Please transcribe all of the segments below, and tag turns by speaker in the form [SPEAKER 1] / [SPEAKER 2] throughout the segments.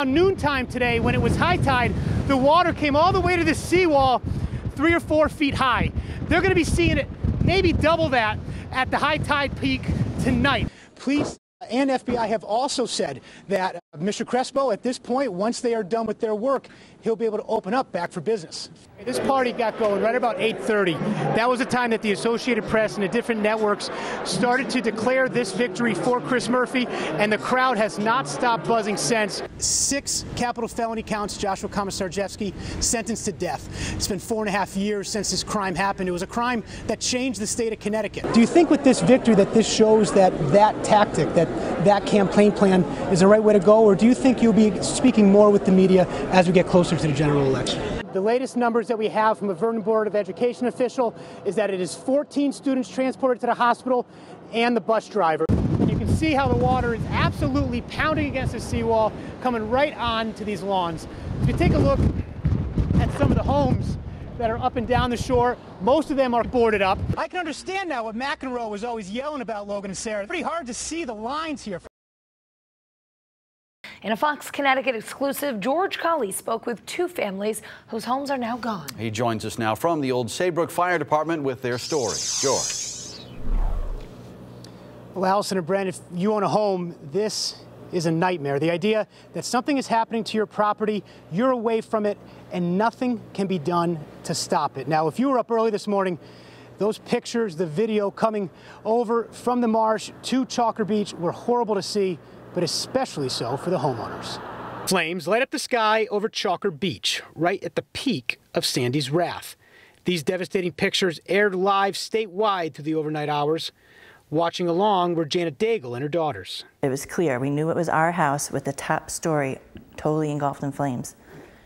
[SPEAKER 1] Around noontime today, when it was high tide, the water came all the way to the seawall 3 or 4 feet high. They're going to be seeing it maybe double that at the high tide peak tonight. Police and FBI have also said that Mr. Crespo, at this point, once they are done with their work, he'll be able to open up back for business. This party got going right about 8:30. That was the time that the Associated Press and the different networks started to declare this victory for Chris Murphy, and the crowd has not stopped buzzing since. 6 capital felony counts, Joshua Komisarjevsky sentenced to death. It's been 4.5 years since this crime happened. It was a crime that changed the state of Connecticut. Do you think with this victory that this shows that tactic, that campaign plan is the right way to go, or do you think you'll be speaking more with the media as we get closer to the general election? The latest numbers that we have from a Vernon Board of Education official is that it is 14 students transported to the hospital and the bus driver. You can see how the water is absolutely pounding against the seawall, coming right on to these lawns. If you take a look at some of the homes that are up and down the shore, most of them are boarded up. I can understand now what McEnroe was always yelling about Logan and Sarah. It's pretty hard to see the lines here.
[SPEAKER 2] In a Fox Connecticut exclusive, George Colli spoke with 2 families whose homes are now gone. He
[SPEAKER 3] joins us now from the Old Saybrook Fire Department with their story. George.
[SPEAKER 1] Well, Allison and Brent, if you own a home, this is a nightmare. The idea that something is happening to your property, you're away from it, and nothing can be done to stop it. Now, if you were up early this morning, those pictures, the video coming over from the marsh to Chalker Beach were horrible to see, but especially so for the homeowners. Flames light up the sky over Chalker Beach, right at the peak of Sandy's wrath. These devastating pictures aired live statewide through the overnight hours. Watching along were Janet Daigle and her daughters.
[SPEAKER 4] It was clear. We knew it was our house with the top story totally engulfed in flames.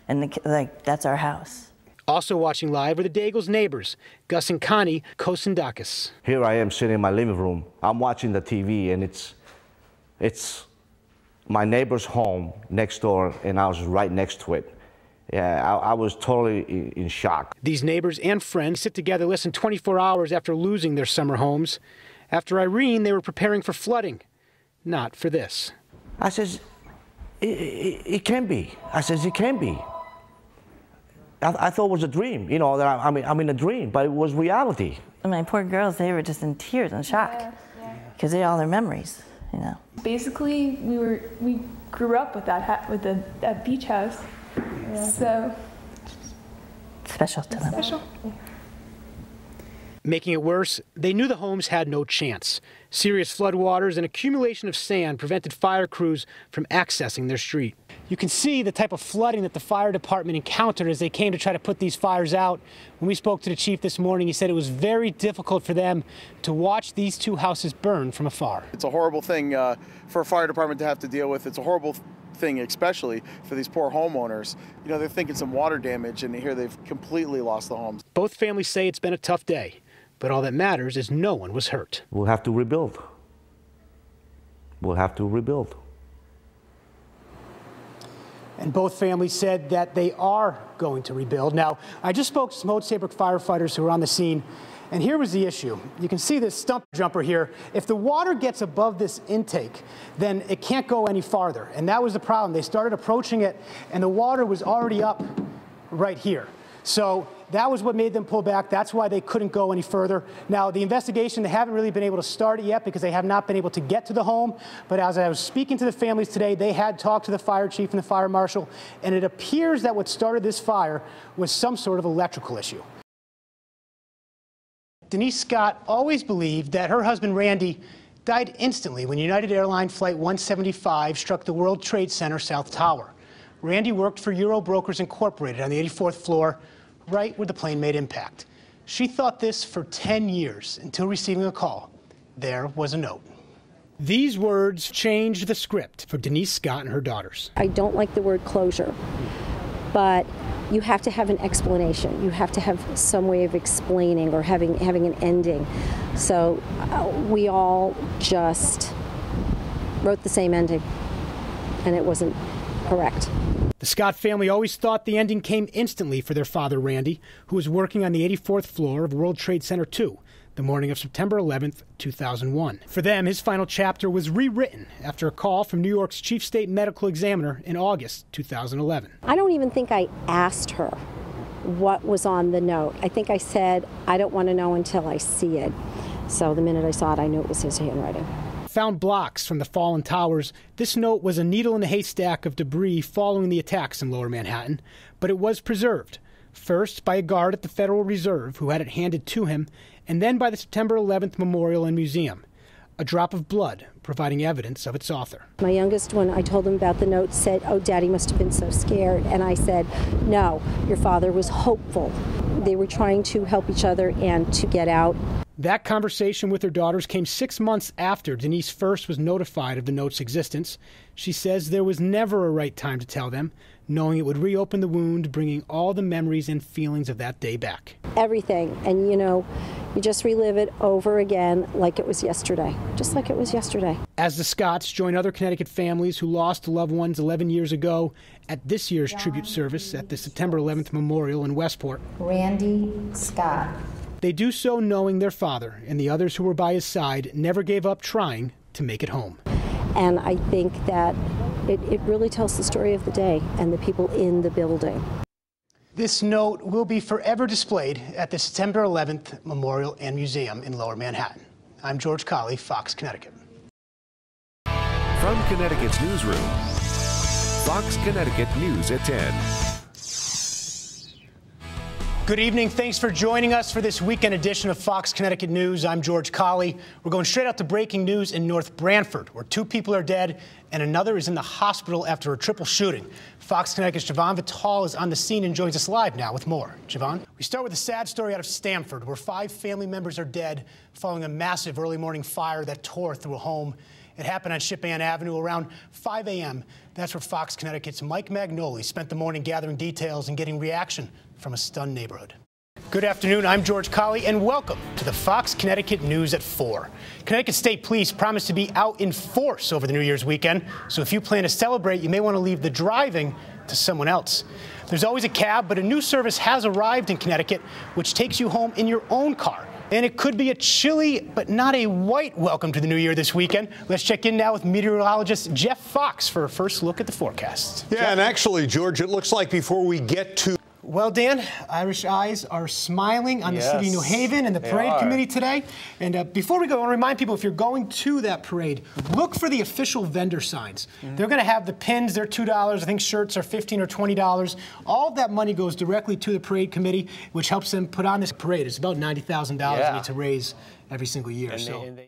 [SPEAKER 4] And that's our house.
[SPEAKER 1] Also watching live were the Daigle's neighbors, Gus and Connie Kosendakis.
[SPEAKER 5] Here I am sitting in my living room. I'm watching the TV, and it's my neighbor's home next door, and I was right next to it. Yeah, I was totally in shock.
[SPEAKER 1] These neighbors and friends sit together less than 24 hours after losing their summer homes. After Irene, they were preparing for flooding. Not for this.
[SPEAKER 5] I says, it can be. I says, it can be. I thought it was a dream, you know, that I'm in a dream, but it was reality.
[SPEAKER 4] My poor girls, they were just in tears and shock because they had all their memories, you know.
[SPEAKER 6] Basically, we grew up with that beach house, so
[SPEAKER 4] special to them.
[SPEAKER 6] Special.
[SPEAKER 1] Making it worse, they knew the homes had no chance. Serious floodwaters and accumulation of sand prevented fire crews from accessing their street. You can see the type of flooding that the fire department encountered as they came to try to put these fires out. When we spoke to the chief this morning, he said it was very difficult for them to watch these 2 houses burn from afar.
[SPEAKER 7] It's a horrible thing for a fire department to have to deal with. It's a horrible thing, especially for these poor homeowners. You know, they're thinking some water damage, and here they've completely lost the homes.
[SPEAKER 1] Both families say it's been a tough day, but all that matters is no one was hurt.
[SPEAKER 5] We'll have to rebuild. We'll have to rebuild.
[SPEAKER 1] And both families said that they are going to rebuild. Now, I just spoke to some Old Saybrook firefighters who were on the scene, and here was the issue. You can see this stump jumper here. If the water gets above this intake, then it can't go any farther. And that was the problem. They started approaching it, and the water was already up right here. So that was what made them pull back. That's why they couldn't go any further. Now, the investigation, they haven't really been able to start it yet because they have not been able to get to the home. But as I was speaking to the families today, they had talked to the fire chief and the fire marshal, and it appears that what started this fire was some sort of electrical issue. Denise Scott always believed that her husband, Randy, died instantly when United Airlines Flight 175 struck the World Trade Center South Tower. Randy worked for Euro Brokers Incorporated on the 84th floor, right where the plane made impact. She thought this for 10 years until receiving a call. There was a note. These words changed the script for Denise Scott and her daughters.
[SPEAKER 8] I don't like the word closure, but you have to have an explanation. You have to have some way of explaining or having an ending. So we all just wrote the same ending, and it wasn't correct.
[SPEAKER 1] The Scott family always thought the ending came instantly for their father, Randy, who was working on the 84th floor of World Trade Center 2. the morning of September 11th, 2001. For them, his final chapter was rewritten after a call from New York's chief state medical examiner in August 2011.
[SPEAKER 8] I don't even think I asked her what was on the note. I think I said, I don't want to know until I see it. So the minute I saw it, I knew it was his handwriting.
[SPEAKER 1] Found blocks from the fallen towers, this note was a needle in a haystack of debris following the attacks in Lower Manhattan, but it was preserved. First by a guard at the Federal Reserve who had it handed to him, and then by the September 11th Memorial and Museum. A drop of blood providing evidence of its author.
[SPEAKER 8] My youngest one, I told him about the note, said, oh, Daddy must have been so scared. And I said, no, your father was hopeful. They were trying to help each other and to get out.
[SPEAKER 1] That conversation with her daughters came 6 months after Denise first was notified of the note's existence. She says there was never a right time to tell them, knowing it would reopen the wound, bringing all the memories and feelings of that day back.
[SPEAKER 8] Everything. And, you know, you just relive it over again like it was yesterday, just like it was yesterday.
[SPEAKER 1] As the Scotts join other Connecticut families who lost loved ones 11 years ago at this year's tribute service at the September 11th Memorial in Westport.
[SPEAKER 9] Randy Scott.
[SPEAKER 1] They do so knowing their father and the others who were by his side never gave up trying to make it home.
[SPEAKER 8] And I think that it really tells the story of the day and the people in the building.
[SPEAKER 1] This note will be forever displayed at the September 11th Memorial and Museum in Lower Manhattan. I'm George Colli, Fox, Connecticut.
[SPEAKER 10] From Connecticut's newsroom, Fox Connecticut News at 10.
[SPEAKER 1] Good evening. Thanks for joining us for this weekend edition of Fox Connecticut News. I'm George Colli. We're going straight out to breaking news in North Branford, where 2 people are dead and another is in the hospital after a triple shooting. Fox Connecticut's Javon Vitale is on the scene and joins us live now with more. Javon? We start with a sad story out of Stamford, where 5 family members are dead following a massive early morning fire that tore through a home. It happened on Shipman Avenue around 5 a.m. That's where Fox Connecticut's Mike Magnoli spent the morning gathering details and getting reaction from a stunned neighborhood. Good afternoon, I'm George Colli, and welcome to the Fox Connecticut News at 4. Connecticut State Police promised to be out in force over the New Year's weekend, so if you plan to celebrate, you may want to leave the driving to someone else. There's always a cab, but a new service has arrived in Connecticut, which takes you home in your own car. And it could be a chilly, but not a white welcome to the new year this weekend. Let's check in now with meteorologist Jeff Fox for a first look at the forecast.
[SPEAKER 11] Yeah, and actually, George, it looks like before we get to...
[SPEAKER 1] Well, Dan, Irish eyes are smiling on the city of New Haven and the parade committee today. And before we go, I want to remind people, if you're going to that parade, look for the official vendor signs. They're going to have the pins. They're $2. I think shirts are $15 or $20. All of that money goes directly to the parade committee, which helps them put on this parade. It's about $90,000 they need to raise every single year.